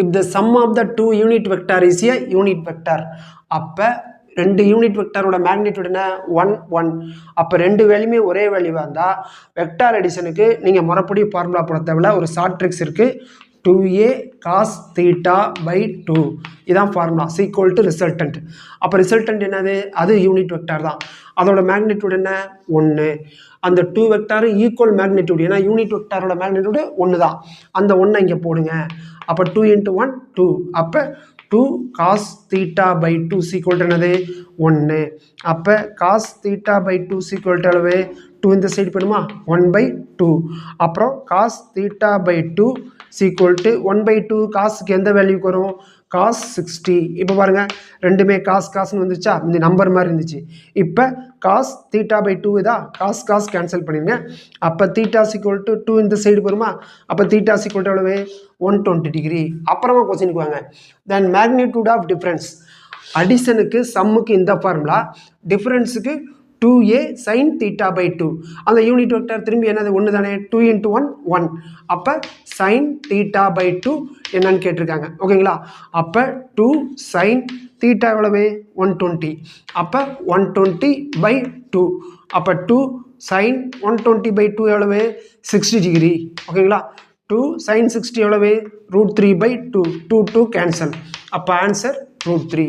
if the sum of the two unit vector is a unit vector அப்ப ரெண்டு unit வெக்டரோட magnitude என்ன 1 1 அப்ப ரெண்டு வேல்யூமே ஒரே வேல்யூவா இருந்தா வெக்டார் அடிஷனுக்கு நீங்க மறுபடி ஃபார்முலா போட தேவையில்ல ஒரு ஷார்ட் ட்ரிக்ஸ் இருக்கு 2a cos theta by 2 இதான் ஃபார்முலா equal to resultant அப்ப resultant என்னது அது யூனிட் வெக்டார் தான் அதோட மேக்னிடியூட் என்ன 1 அந்த 2 வெக்டார் ஈக்குவல் மேக்னிடியூட் ஏனா யூனிட் வெக்டாரோட மேக்னிடியூட் 1 தான் அந்த 1 இங்க போடுங்க அப்ப 2 * 1 2 அப்ப 2 cos theta by 2 equal to என்னது 1 அப்ப cos theta by 2 equal to அளவு 2 இந்த சைடு போடுமா 1/2 அப்புறம் cos theta by 2 equal to 1/2 cos க்கு எந்த வேல்யூக்கு வரும் cos 60 இப்போ பாருங்க ரெண்டுமே cos னு வந்துச்சா இந்த நம்பர் மாதிரி இருந்துச்சு இப்போ cos theta by 2 இதா cos கேன்சல் பண்ணிருங்க அப்ப theta equal to 2 இந்த சைடு வருமா அப்ப theta equal to எவ்வளவு 120 டிகிரி அப்புறமா क्वेश्चनக்கு வாங்க then magnitude of difference அடிஷனுக்கு சம்முக்கு இந்த formula டிஃபரன்ஸ்க்கு 2a sin theta by 2 அந்த யூனிட் வெக்டர் திரும்பி என்னது 1 தானே 2 * 1 1 அப்ப sin theta by 2 என்னன்னு கேட்டிருக்காங்க ஓகேங்களா அப்ப 2 sin theta எவ்வளவு 120 அப்ப 120/2 அப்ப 2 sin 120/2 எவ்வளவு 60 டிகிரி ஓகேங்களா 2 sin 60 எவ்வளவு √3/2 2 2 கேன்சல் அப்ப ஆன்சர் √3